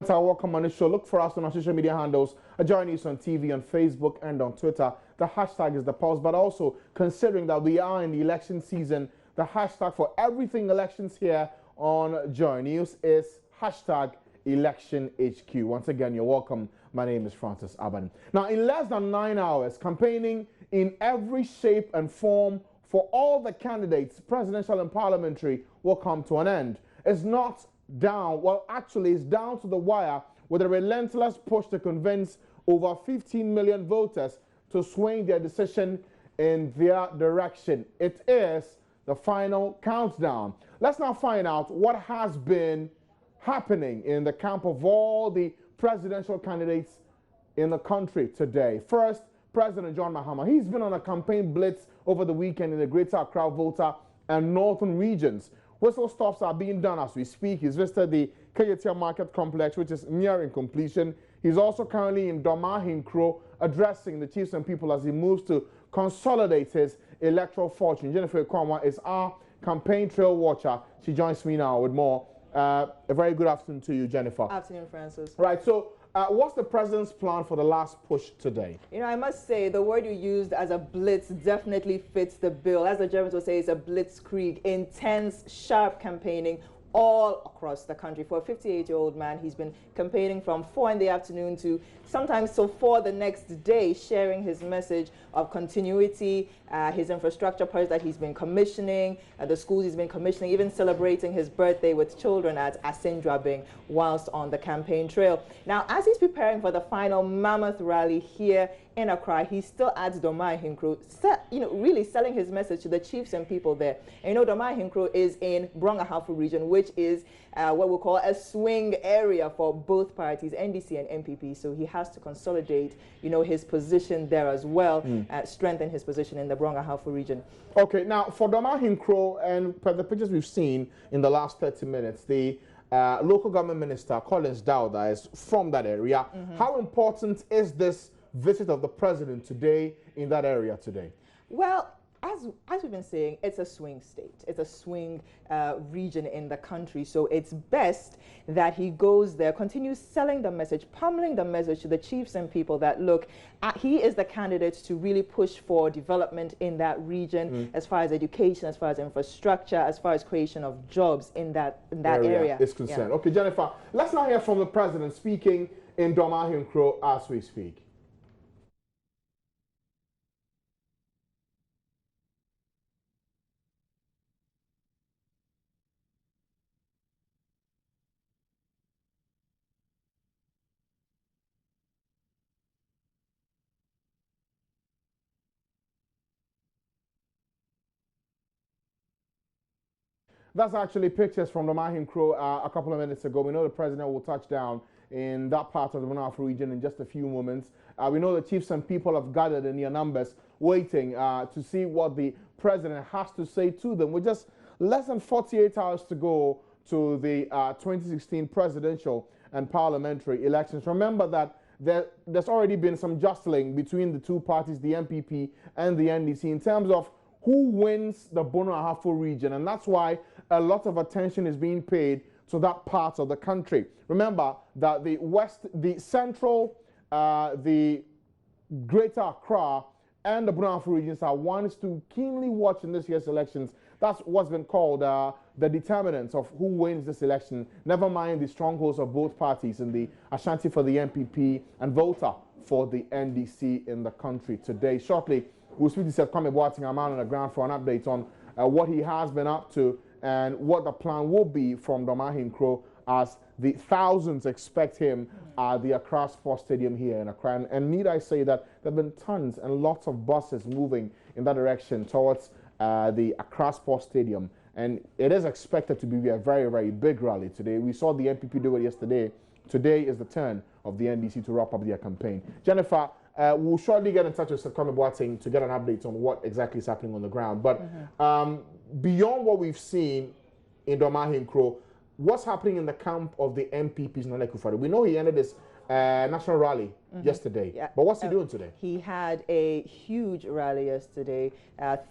Senator, welcome on the show. Look for us on our social media handles. Join us on TV, on Facebook, and on Twitter. The hashtag is the pulse, but also considering that we are in the election season, the hashtag for everything elections here on Joy News is hashtag ElectionHQ. Once again, you're welcome. My name is Francis Aban. Now, in less than 9 hours, campaigning in every shape and form for all the candidates, presidential and parliamentary, will come to an end. It's not down, well, actually, it's down to the wire with a relentless push to convince over 15 million voters to swing their decision in their direction. It is the final countdown. Let's now find out what has been happening in the camp of all the presidential candidates in the country today. First, President John Mahama. He's been on a campaign blitz over the weekend in the Greater Accra, Volta, and Northern regions. Whistle stops are being done as we speak. He's visited the Keyetia Market Complex, which is nearing completion. He's also currently in Domahinkro, addressing the chiefs and people as he moves to consolidate his electoral fortune. Jennifer Kwanwa is our campaign trail watcher. She joins me now with more. A very good afternoon to you, Jennifer. Afternoon, Francis. Right, so what's the president's plan for the last push today? You know, I must say the word you used as a blitz definitely fits the bill. As the Germans would say, it's a blitzkrieg, intense, sharp campaigning all across the country. For a 58-year-old man, he's been campaigning from 4 in the afternoon to sometimes till 4 the next day, sharing his message of continuity, his infrastructure projects that he's been commissioning, the schools he's been commissioning, even celebrating his birthday with children at Asendrabing whilst on the campaign trail. Now, as he's preparing for the final mammoth rally here in Accra, he still adds Domahinkro, really selling his message to the chiefs and people there. And you know, Domahinkro is in Brong-Ahafo region, which is what we call a swing area for both parties, NDC and MPP. So he has to consolidate, you know, his position there as well, strengthen his position in the Brong-Ahafo region. Okay, now for Domahinkro and per the pictures we've seen in the last 30 minutes, the local government minister, Collins Dauda, is from that area. How important is this visit of the president today in that area today? Well, as we've been saying, it's a swing state. It's a swing region in the country. So it's best that he goes there, continues selling the message, pummeling the message to the chiefs and people that, look, he is the candidate to really push for development in that region, as far as education, as far as infrastructure, as far as creation of jobs in that area is concerned. Yeah. Okay, Jennifer, let's now hear from the president speaking in Domahinkro as we speak. That's actually pictures from Domahinkro a couple of minutes ago. We know the president will touch down in that part of the Brong-Ahafo region in just a few moments. We know the chiefs and people have gathered in their numbers waiting to see what the president has to say to them. With just less than 48 hours to go to the 2016 presidential and parliamentary elections. Remember that there's already been some jostling between the two parties, the MPP and the NDC, in terms of who wins the Brong-Ahafo region, and that's why a lot of attention is being paid to that part of the country. Remember that the central, the Greater Accra and the Brong-Ahafo regions are ones to keenly watch in this year's elections. That's what's been called the determinants of who wins this election, never mind the strongholds of both parties in the Ashanti for the MPP and Volta for the NDC in the country today. Shortly, we'll speak to Seth Kwame Boateng, our man on the ground, for an update on what he has been up to and what the plan will be from Domahinkro as the thousands expect him at the Accra Sports Stadium here in Accra. And need I say that there have been tons and lots of buses moving in that direction towards the Accra Sports Stadium. And it is expected to be a very, very big rally today. We saw the MPP do it yesterday. Today is the turn of the NDC to wrap up their campaign. Jennifer, we'll shortly get in touch with Seth Kwame Boateng to get an update on what exactly is happening on the ground. But beyond what we've seen in Domahinkro, what's happening in the camp of the MPP's Nana Akufo-Addo? We know he ended his national rally yesterday. Yeah. But what's he doing today? He had a huge rally yesterday.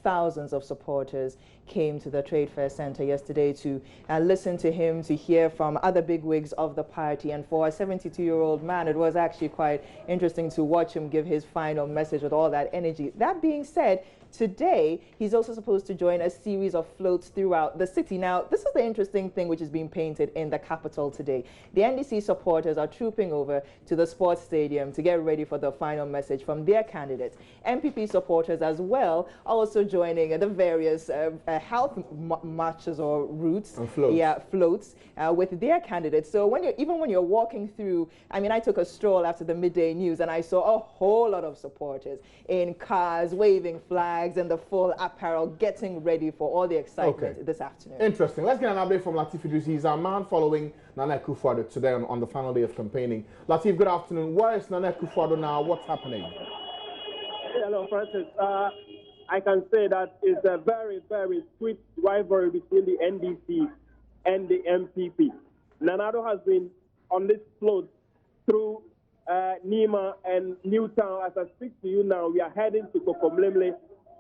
Thousands of supporters came to the Trade Fair Center yesterday to listen to him, to hear from other bigwigs of the party. And for a 72-year-old man, it was actually quite interesting to watch him give his final message with all that energy. That being said, today, he's also supposed to join a series of floats throughout the city. Now, this is the interesting thing which is being painted in the capital today. The NDC supporters are trooping over to the sports stadium to get ready for the final message from their candidates. MPP supporters as well are also joining the various health marches or routes. And floats. Yeah, floats with their candidates. So even when you're walking through, I mean, I took a stroll after the midday news and I saw a whole lot of supporters in cars waving flags and the full apparel, getting ready for all the excitement this afternoon. Interesting. Let's get an update from Lateef Idris. He's our man following Nana Akufo-Addo today on the final day of campaigning. Lateef, good afternoon. Where is Nana Akufo-Addo now? What's happening? Hello, Francis. I can say that it's a very, very sweet rivalry between the NDC and the MPP. Nana Akufo has been on this float through Nima and Newtown. As I speak to you now, we are heading to Kokomlemle,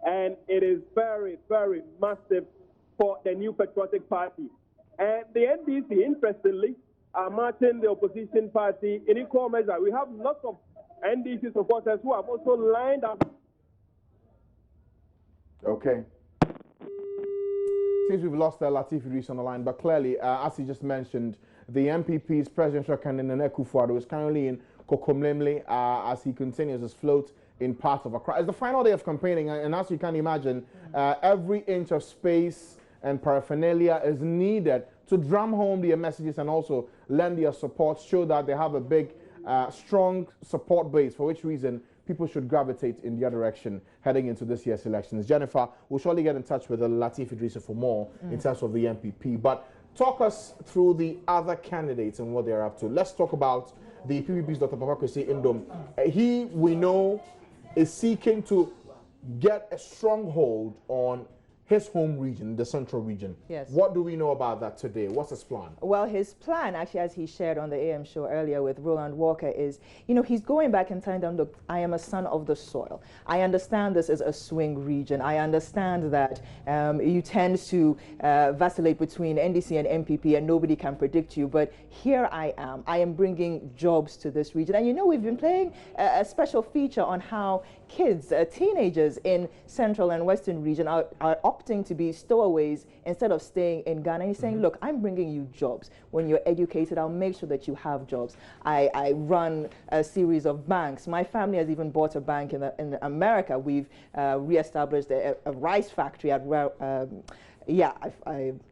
and it is very, very massive for the New Patriotic Party. And the NDC, interestingly, are marching the opposition party in equal measure. We have lots of NDC supporters who have also lined up. Okay. Seems we've lost Lateef Idris on the line, but clearly, as he just mentioned, the MPP's presidential candidate Nana Akufo-Addo is currently in Kokomlemle as he continues his float in part of Accra. It's the final day of campaigning, and as you can imagine, every inch of space and paraphernalia is needed to drum home their messages and also lend their support, show that they have a big, strong support base, for which reason people should gravitate in their direction heading into this year's elections. Jennifer, we'll surely get in touch with Lateef Idris for more in terms of the MPP. But talk us through the other candidates and what they're up to. Let's talk about the PPP's Dr. Papa Kwesi Indom. He, we know, is seeking to get a stronghold on his home region, the central region. Yes. What do we know about that today? What's his plan? Well, his plan, actually, as he shared on the AM show earlier with Roland Walker, is, you know, he's going back and telling them, look, I am a son of the soil. I understand this is a swing region. I understand that you tend to vacillate between NDC and MPP and nobody can predict you. But here I am. I am bringing jobs to this region. And, you know, we've been playing a special feature on how kids, teenagers in central and western region are opting to be stowaways instead of staying in Ghana. He's saying, look, I'm bringing you jobs. When you're educated, I'll make sure that you have jobs. I run a series of banks. My family has even bought a bank in America. We've reestablished a rice factory at the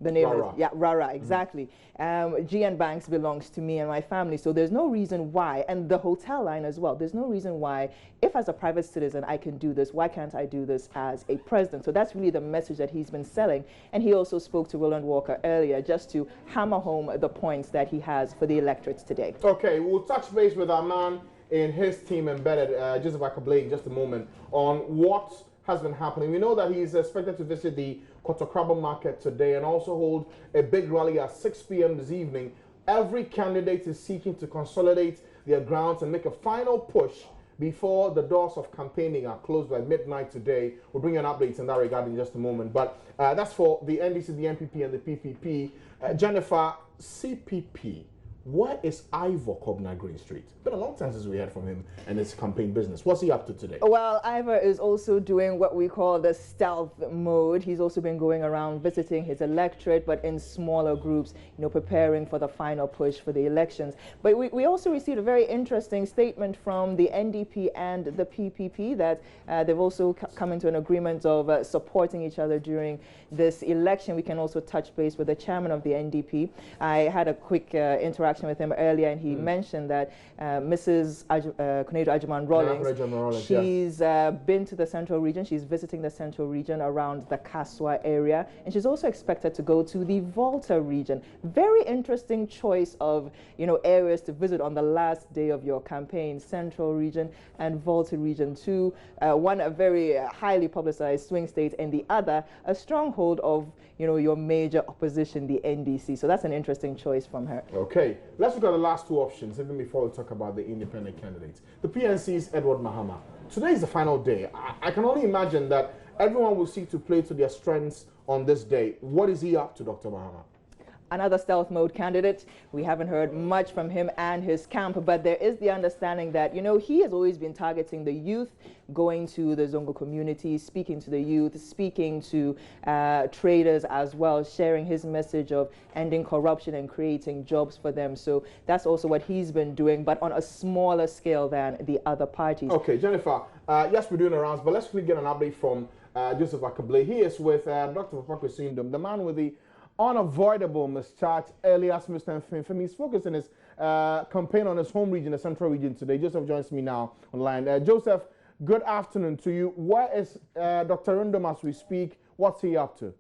name Rara. is Rara, exactly. GN Banks belongs to me and my family, so there's no reason why, and the hotel line as well, there's no reason why, if as a private citizen I can do this, why can't I do this as a president? So that's really the message that he's been selling. And he also spoke to Roland Walker earlier just to hammer home the points that he has for the electorates today. Okay, we'll touch base with our man in his team embedded, Joseph Akable, in just a moment, on what has been happening. We know that he's expected to visit the Kotokraba market today and also hold a big rally at 6 p.m. this evening. Every candidate is seeking to consolidate their grounds and make a final push before the doors of campaigning are closed by midnight today. We'll bring you an update in that regard in just a moment. But that's for the NDC, the MPP, and the PPP. Jennifer, CPP. Where is Ivor Kobna Green Street? It's been a long time since we heard from him and his campaign business. What's he up to today? Well, Ivor is also doing what we call the stealth mode. He's also been going around visiting his electorate, but in smaller groups, you know, preparing for the final push for the elections. But we also received a very interesting statement from the NDP and the PPP that they've also come into an agreement of supporting each other during this election. We can also touch base with the chairman of the NDP. I had a quick interaction with him earlier, and he mentioned that Mrs. Konadu Agyeman-Rawlings, she's been to the central region. She's visiting the central region around the Kaswa area, and she's also expected to go to the Volta region. Very interesting choice of, you know, areas to visit on the last day of your campaign. Central region and Volta region, two, one a very highly publicized swing state, and the other a stronghold of, you know, your major opposition, the NDC. So that's an interesting choice from her. Okay. let's look at the last two options, even before we talk about the independent candidates. The PNC's Edward Mahama. Today is the final day. I can only imagine that everyone will seek to play to their strengths on this day. What is he up to, Dr. Mahama? Another stealth mode candidate. We haven't heard much from him and his camp, but there is the understanding that, you know, he has always been targeting the youth, going to the Zongo community, speaking to the youth, speaking to traders as well, sharing his message of ending corruption and creating jobs for them. So that's also what he's been doing, but on a smaller scale than the other parties. Okay, Jennifer, yes, we're doing the rounds, but let's quickly get an update from Joseph Akable. He is with Dr. Fapako Sindom, the man with the unavoidable mischarge, alias Mr. Mfimfim. He's focusing his campaign on his home region, the central region today. Joseph joins me now online. Joseph, good afternoon to you. Where is Dr. Rundum as we speak? What's he up to?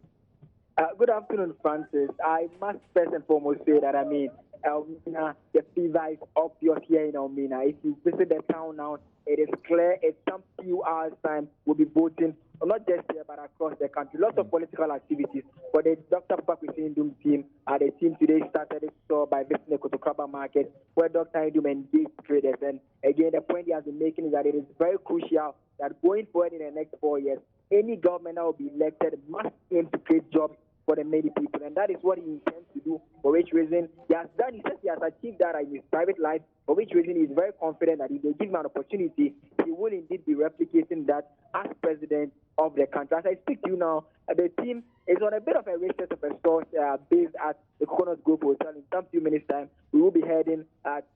Good afternoon, Francis. I must first and foremost say that, Elmina, the fever is obvious here in Elmina. If you visit the town now, it is clear in some few hours' time we'll be voting, not just here, but across the country. Lots of political activities. For the Dr. Fapako Sindom team, the team today started its tour by visiting the Kotokraba market, where Dr. Sindom engaged traders. And again, the point he has been making is that it is very crucial that going forward in the next 4 years, any government that will be elected must aim to create jobs for the many people, and that is what he intends to do, for which reason he has done. He says he has achieved that in his private life, for which reason he is very confident that if they give him an opportunity, he will indeed be replicating that as president of the country. As I speak to you now, the team is on a bit of a race of a store based at the Coconut Grove Hotel. In some few minutes' time, we will be heading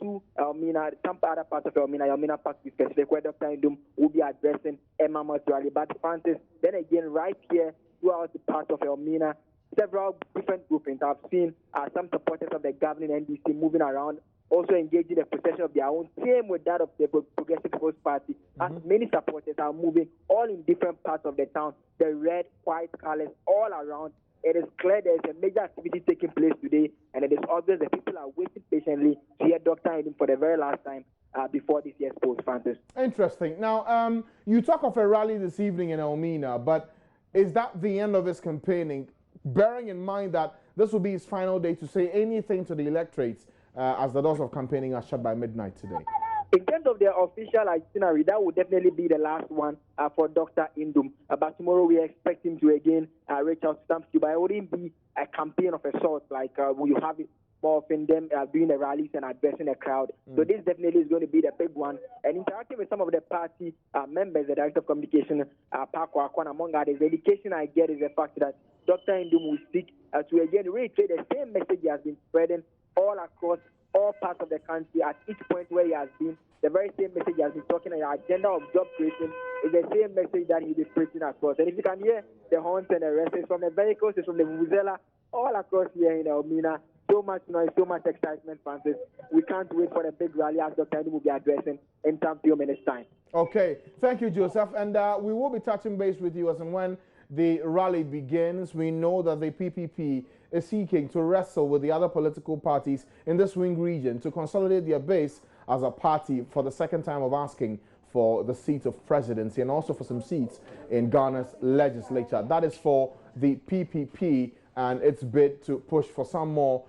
to Elmina, some other parts of Elmina Park to be specific, where Dr. Sindom will be addressing Emma rally. But Francis, then again, right here throughout the part of Elmina, several different groupings. I've seen some supporters of the governing NDC moving around, also engaging in a procession of their own, same with that of the Progressive People's Party, as many supporters are moving all in different parts of the town, the red, white colors all around. It is clear there is a major activity taking place today, and it is obvious that people are waiting patiently to hear Dr. Sindom for the very last time before this year's polls, Francis. Interesting. Now, you talk of a rally this evening in Elmina, but is that the end of his campaigning? Bearing in mind that this will be his final day to say anything to the electorates as the doors of campaigning are shut by midnight today. In terms of the official itinerary, that would definitely be the last one for Dr. Sindom. But tomorrow we expect him to again reach out to some people. But it wouldn't be a campaign of a sort like you have it more often them doing the rallies and addressing the crowd. So this definitely is going to be the big one. And interacting with some of the party members, the Director of Communication, Paco Akwan, among others, the indication I get is the fact that Dr. Sindom will seek to again reiterate the same message he has been spreading all across all parts of the country at each point where he has been. The very same message he has been talking about, the agenda of job creation, is the same message that he'll be preaching across. And if you can hear the horns and the rest, from the vehicles, from the Vuvuzela, all across here in Elmina, so much noise, so much excitement, Francis. We can't wait for the big rally as Dr. Sindom will be addressing in some few minutes' time. Okay, thank you, Joseph. And we will be touching base with you as and when the rally begins. We know that the PPP is seeking to wrestle with the other political parties in the swing region to consolidate their base as a party for the second time of asking for the seat of presidency and also for some seats in Ghana's legislature. That is for the PPP and its bid to push for some more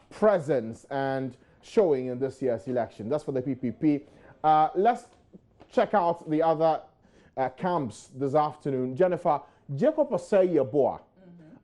presence and showing in this year's election. That's for the PPP. Let's check out the other camps this afternoon. Jennifer, Jacob Osei-Yeboah.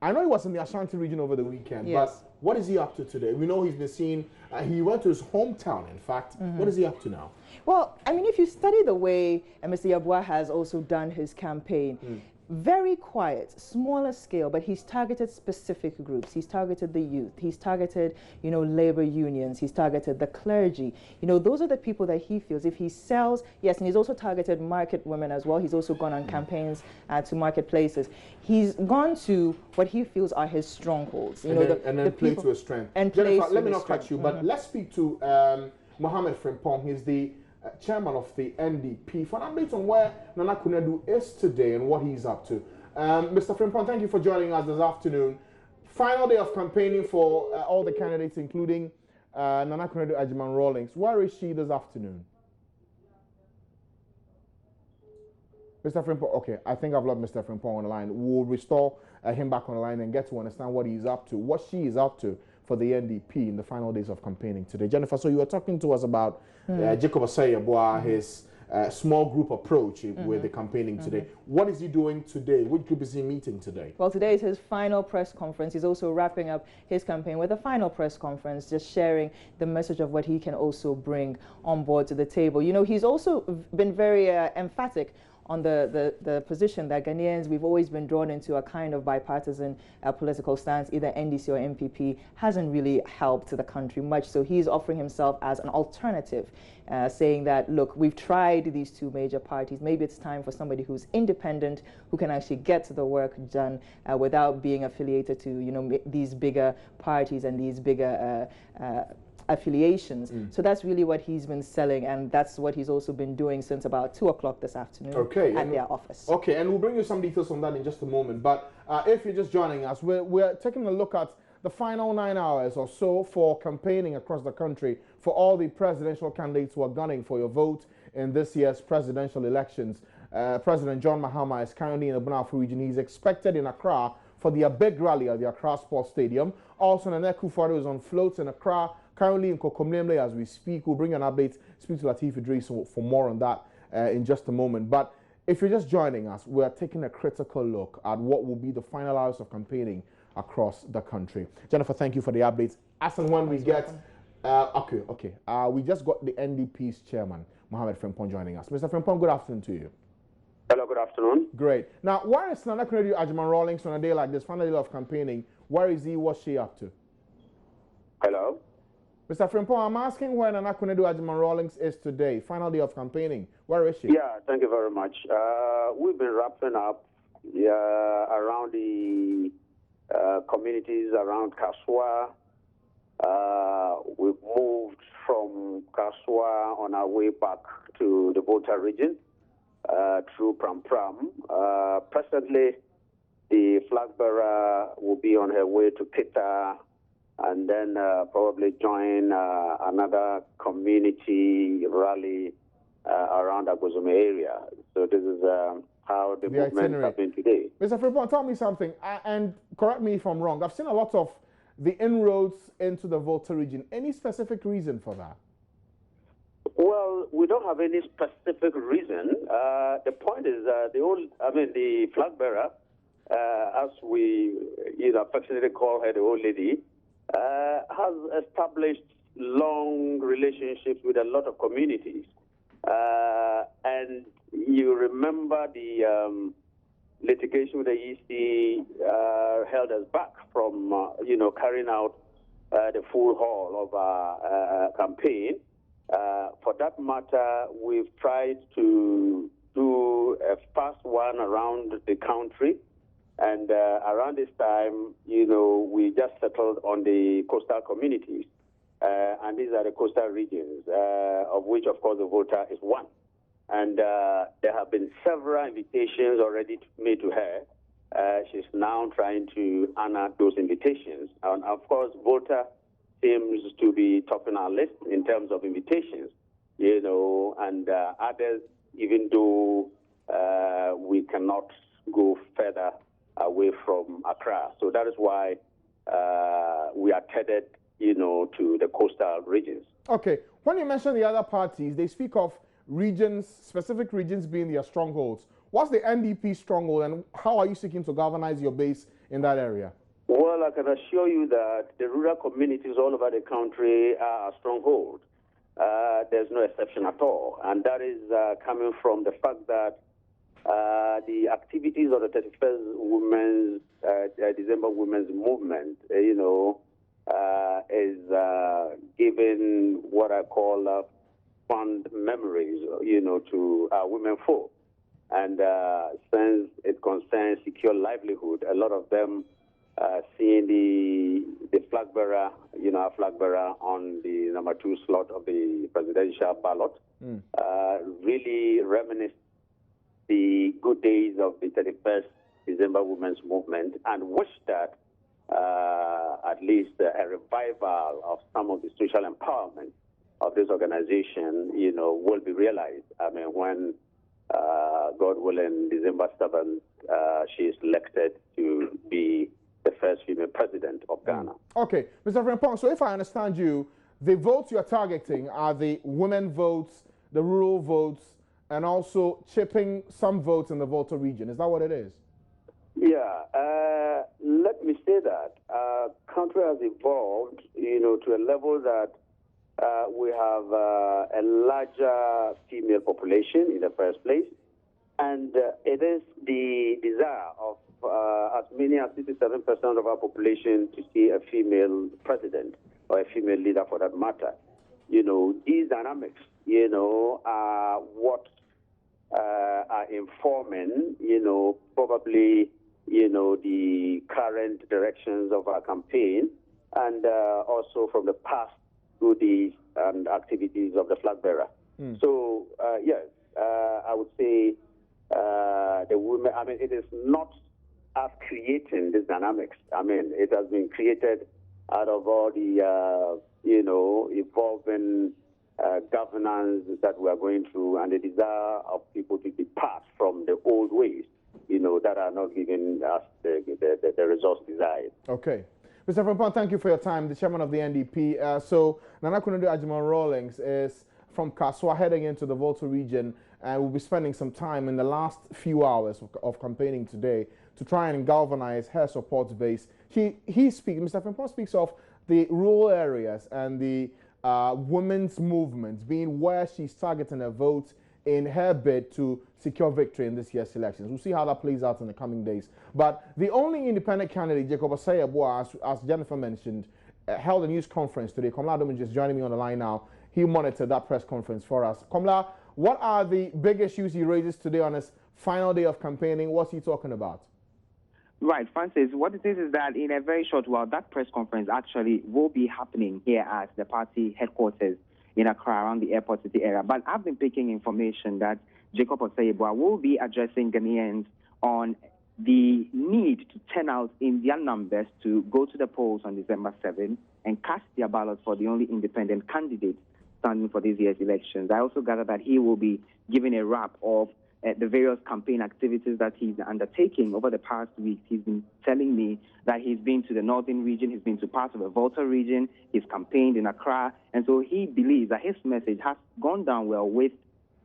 I know he was in the Ashanti region over the weekend, yes, but what is he up to today? We know he's been seen, he went to his hometown, in fact. What is he up to now? Well, I mean, if you study the way Mr. Yeboah has also done his campaign, very quiet, smaller scale, but he's targeted specific groups. He's targeted the youth. He's targeted, you know, labor unions. He's targeted the clergy. You know, those are the people that he feels if he sells, yes, and he's also targeted market women as well. He's also gone on campaigns to marketplaces. He's gone to what he feels are his strongholds. You know, and then play to his strength. And Jennifer, let me not cut you, but let's speak to Mohamed Frimpong. He's the chairman of the NDP, for an update on where Nana Konadu is today and what he's up to. Mr. Frimpong, thank you for joining us this afternoon. Final day of campaigning for all the candidates, including Nana Konadu Agyeman-Rawlings. Where is she this afternoon? Mr. Frimpong, okay, I think I've lost Mr. Frimpong on the line. We'll restore him back on the line and get to understand what he's up to, what she is up to for for the NDP in the final days of campaigning today. Jennifer, so you were talking to us about Jacob Asseye-Boah, his small group approach with the campaigning today. What is he doing today? Which group is he meeting today? Well, today is his final press conference. He's also wrapping up his campaign with a final press conference, just sharing the message of what he can also bring on board to the table. You know, he's also been very emphatic on the position that Ghanaians, we've always been drawn into a kind of bipartisan political stance, either NDC or MPP, hasn't really helped the country much. So he's offering himself as an alternative, saying that, look, we've tried these two major parties. Maybe it's time for somebody who's independent, who can actually get the work done without being affiliated to, you know, these bigger parties and these bigger affiliations. So that's really what he's been selling, and that's what he's also been doing since about 2 o'clock this afternoon at their office. Okay, and we'll bring you some details on that in just a moment. But if you're just joining us, we're taking a look at the final 9 hours or so for campaigning across the country for all the presidential candidates who are gunning for your vote in this year's presidential elections. President John Mahama is currently in the Bonafo region. He's expected in Accra for the big rally at the Accra Sports Stadium. Also, Nana Akufo-Addo is on floats in Accra, currently in Kokomlemle as we speak. We'll bring an update, speak to Latif Idris for more on that in just a moment. But if you're just joining us, we're taking a critical look at what will be the final hours of campaigning across the country. Jennifer, thank you for the updates. As and when we get, we just got the NDP's chairman, Mohamed Frimpong, joining us. Mr. Frimpong, good afternoon to you. Hello, good afternoon. Great. Now, where is Nana Akufo-Addo Rawlings on a day like this, final day of campaigning? Where is he? What's she up to? Hello. Mr. Frimpong, I'm asking where Nana Akufo-Addo Rawlings is today, final day of campaigning. Where is she? Yeah, thank you very much. We've been wrapping up around the communities around Kasoa. We've moved from Kasoa on our way back to the Volta region through Pram Pram. Presently, the flag bearer will be on her way to Kita and then probably join another community rally around Agozome area. So this is how the movement has been today. Mr. Frimpong, tell me something, and correct me if I'm wrong. I've seen a lot of the inroads into the Volta region. Any specific reason for that? Well, we don't have any specific reason. The point is the flag bearer, as we affectionately call her the old lady, has established long relationships with a lot of communities. And you remember the litigation with the EC held us back from, carrying out the full haul of our campaign. For that matter, we've tried to do a fast one around the country. And around this time, we just settled on the coastal communities. And these are the coastal regions, of which, of course, the Volta is one. And there have been several invitations already made to her. She's now trying to honor those invitations. And, of course, Volta seems to be topping our list in terms of invitations, and others, even though we cannot go further away from Accra. So that is why we are tethered, to the coastal regions. Okay. When you mention the other parties, they speak of regions, specific regions being their strongholds. What's the NDP stronghold, and how are you seeking to galvanize your base in that area? Well, I can assure you that the rural communities all over the country are a stronghold. There's no exception at all. And that is coming from the fact that the activities of the 31st December Women's Movement, is giving what I call fond memories, to our women folk. And since it concerns secure livelihood, a lot of them seeing the flag bearer, our flag bearer on the number 2 slot of the presidential ballot, really reminisce the good days of the 31st December Women's Movement, and wish that at least a revival of some of the social empowerment of this organization, will be realized. I mean, when God willing, December 7th, she is elected to be the first female president of Ghana. Okay, Mr. Frimpong, so if I understand you, the votes you are targeting are the women votes, the rural votes, and also chipping some votes in the Volta region. Is that what it is? Yeah, let me say that country has evolved, to a level that we have a larger female population in the first place, and it is the desire of as many as 67% of our population to see a female president or a female leader for that matter. These dynamics, are what are informing, probably, the current directions of our campaign, and also from the past goodies and activities of the flag bearer. So, yes, I would say the women, it is not us creating this dynamics. It has been created out of all the, evolving governance that we are going through and the desire of people to depart from the old ways, that are not giving us the results desired. Okay. Mr. Frimpong, thank you for your time. The chairman of the NDP. So Nana Konadu Agyeman-Rawlings is from Kasoa heading into the Volta region, and we'll be spending some time in the last few hours of campaigning today to try and galvanize her support base. Mr. Frimpong speaks of the rural areas and the women's movement being where she's targeting her vote in her bid to secure victory in this year's elections. We'll see how that plays out in the coming days. But the only independent candidate, Jacob Asseya-Boah, as Jennifer mentioned, held a news conference today. Komla Adom is just joining me on the line now. He monitored that press conference for us. Komla, what are the big issues he raises today on his final day of campaigning? What's he talking about? Right, Francis, what it is that in a very short while, that press conference actually will be happening here at the party headquarters in Accra, around the airport city area. But I've been picking information that Jacob Asseya-Boah will be addressing Ghanaians on the need to turn out in their numbers to go to the polls on December 7 and cast their ballot for the only independent candidate standing for this year's elections. I also gather that he will be giving a wrap of the various campaign activities that he's undertaking over the past weeks. He's been telling me that he's been to the northern region, he's been to parts of the Volta region, he's campaigned in Accra, and so he believes that his message has gone down well with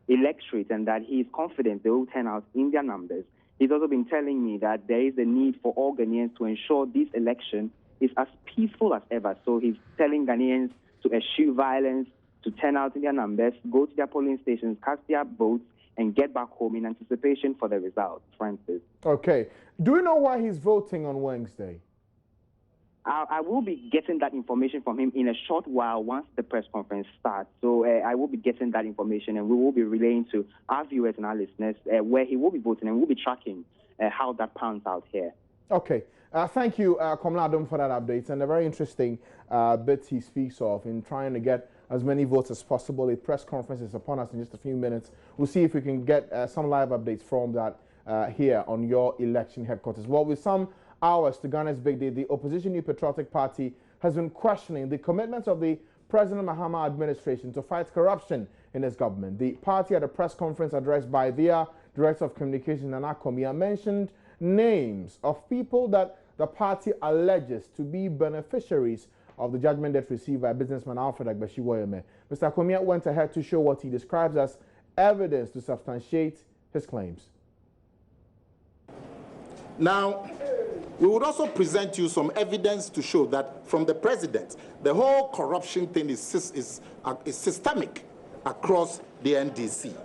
electorate and that he is confident they will turn out in their numbers. He's also been telling me that there is a need for all Ghanaians to ensure this election is as peaceful as ever. So he's telling Ghanaians to eschew violence, to turn out in their numbers, go to their polling stations, cast their votes, and get back home in anticipation for the results, Francis. Okay. Do you know why he's voting on Wednesday? I will be getting that information from him in a short while once the press conference starts. So I will be getting that information, and we will be relaying to our viewers and our listeners where he will be voting, and we'll be tracking how that pans out here. Okay. Thank you, Komla Adom, for that update, and a very interesting bit he speaks of in trying to get as many votes as possible. A press conference is upon us in just a few minutes. We'll see if we can get some live updates from that here on your election headquarters. Well, with some hours to Ghana's big day, the opposition New Patriotic Party has been questioning the commitments of the President Mahama administration to fight corruption in his government. The party at a press conference addressed by their Director of Communications, Nana Komia, mentioned names of people that the party alleges to be beneficiaries of the judgment debt received by businessman Alfred Agbeshi-Woyome. Mr. Komia went ahead to show what he describes as evidence to substantiate his claims. Now, we would also present you some evidence to show that from the president, the whole corruption thing is systemic across the NDC.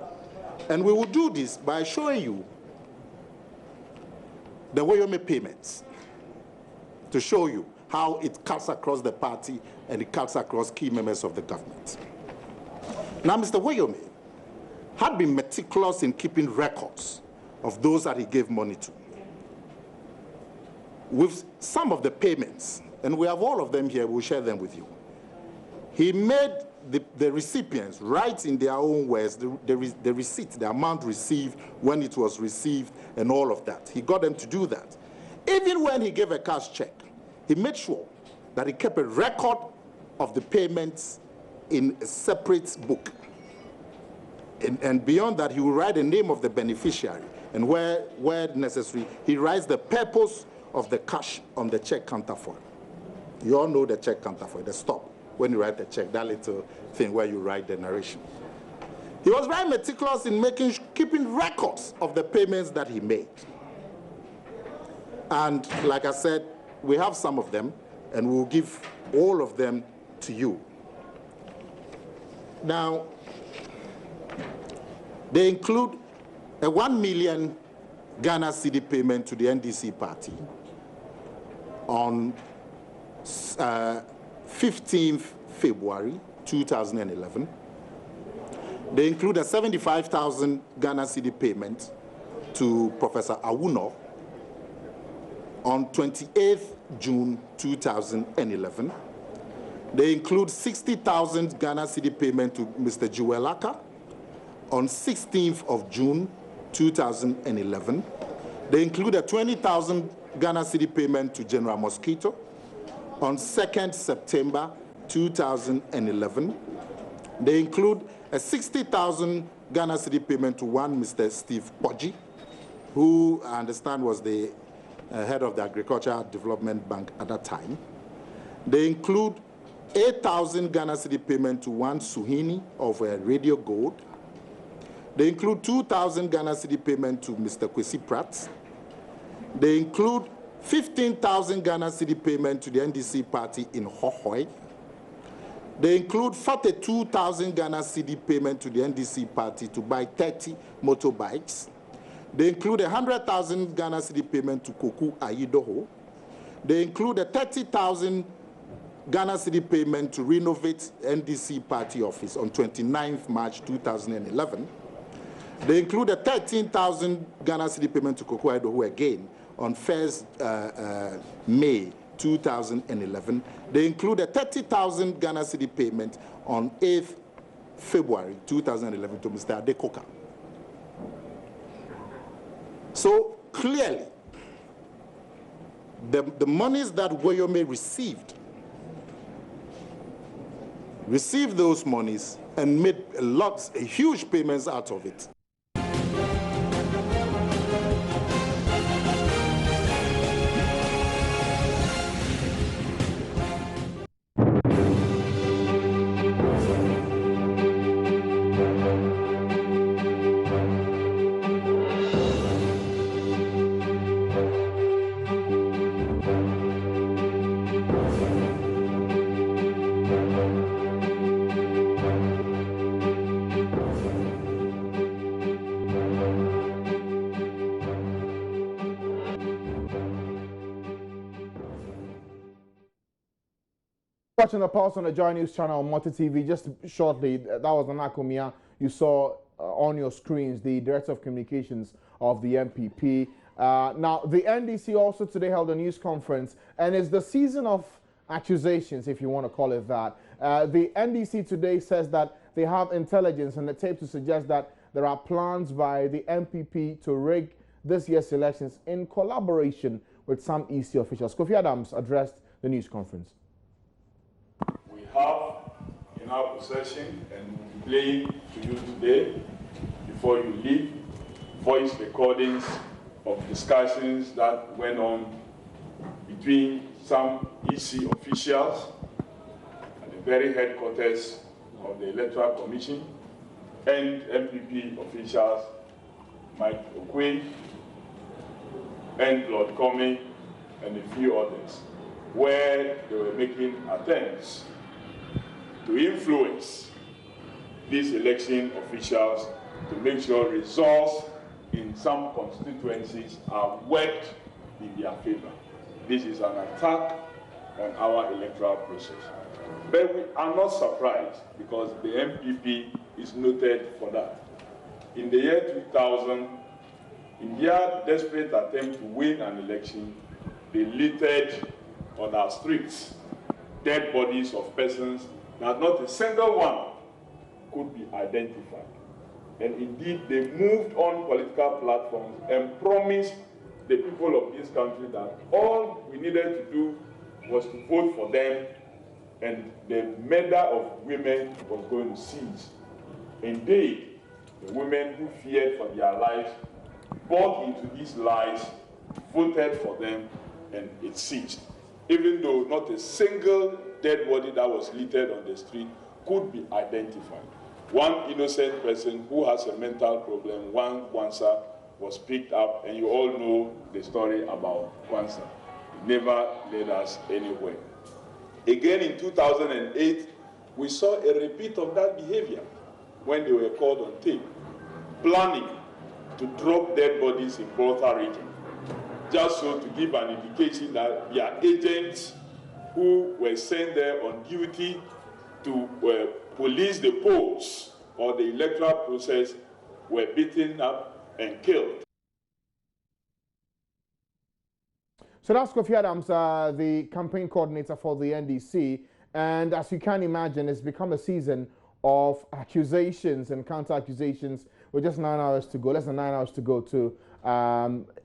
And we will do this by showing you the Woyome payments to show you how it cuts across the party and it cuts across key members of the government. Now, Mr. Woyome had been meticulous in keeping records of those that he gave money to. With some of the payments, and we have all of them here, we'll share them with you. He made the recipients write in their own words the receipt, the amount received, when it was received, and all of that. He got them to do that. Even when he gave a cash check, he made sure that he kept a record of the payments in a separate book. And beyond that, he will write the name of the beneficiary. And where necessary, he writes the purpose of the cash on the check counterfoil. You all know the check counterfoil, the stop, when you write the check, that little thing where you write the narration. He was very meticulous in keeping records of the payments that he made. And like I said, we have some of them, and we'll give all of them to you. Now, they include a 1 million Ghana cedi payment to the NDC party on 15th February 2011. They include a 75,000 Ghana cedi payment to Professor Awuno on 28th June 2011. They include 60,000 Ghana cedi payment to Mr. Joel Aka on 16th of June 2011. They include a 20,000 Ghana cedi payment to General Mosquito on 2nd September 2011. They include a 60,000 Ghana cedi payment to one Mr. Steve Poggi, who I understand was the head of the Agricultural Development Bank at that time. They include 8,000 Ghana cedi payment to one Suhini of Radio Gold. They include 2,000 Ghana cedi payment to Mr. Kwesi Pratt. They include 15,000 Ghana cedi payment to the NDC party in Hohoi. They include 42,000 Ghana cedi payment to the NDC party to buy 30 motorbikes. They include 100,000 Ghana cedi payment to Koku Ayidoho. They include a 30,000 Ghana cedi payment to renovate NDC party office on 29th March 2011. They include a 13,000 Ghana cedi payment to Koku Ayidoho again on 1st May 2011. They include a 30,000 Ghana cedi payment on 8th February 2011 to Mr. Adekoka. So clearly, the monies that Woyome received those monies and made huge payments out of it. Watching the Pulse on the Joy News channel on Multi TV. Just shortly, that was Nana Mia. You saw on your screens the Director of Communications of the MPP. Now, the NDC also today held a news conference, and it's the season of accusations, if you want to call it that. The NDC today says that they have intelligence and the tape to suggest that there are plans by the MPP to rig this year's elections in collaboration with some EC officials. Kofi Adams addressed the news conference. Have in our possession and playing to you today, before you leave, voice recordings of discussions that went on between some EC officials at the very headquarters of the Electoral Commission and MPP officials, Mike Okwe and Lord Comey and a few others, where they were making attempts to influence these election officials to make sure results in some constituencies are worked in their favor. This is an attack on our electoral process. But we are not surprised because the MPP is noted for that. In the year 2000, in their desperate attempt to win an election, they littered on our streets dead bodies of persons that not a single one could be identified. And indeed, they moved on political platforms and promised the people of this country that all we needed to do was to vote for them and the murder of women was going to cease. Indeed, the women who feared for their lives bought into these lies, voted for them, and it ceased. Even though not a single dead body that was littered on the street could be identified. One innocent person who has a mental problem, one Kwanzaa, was picked up, and you all know the story about Kwanzaa. It never led us anywhere. Again in 2008, we saw a repeat of that behavior when they were caught on tape, planning to drop dead bodies in Volta region, just so to give an indication that their agents who were sent there on duty to police the polls or the electoral process were beaten up and killed. So that's Kofi Adams, the campaign coordinator for the NDC. And as you can imagine, it's become a season of accusations and counter-accusations with just 9 hours to go, less than 9 hours to go to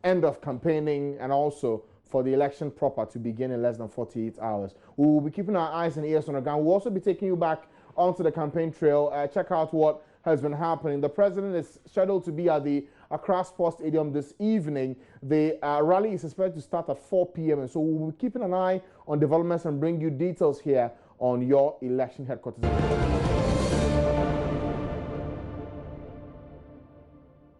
end of campaigning, and also for the election proper to begin in less than 48 hours. We will be keeping our eyes and ears on the ground. We'll also be taking you back onto the campaign trail. Check out what has been happening. The president is scheduled to be at the Accra Sports Stadium this evening. The rally is expected to start at 4 p.m. And so we'll be keeping an eye on developments and bring you details here on your election headquarters.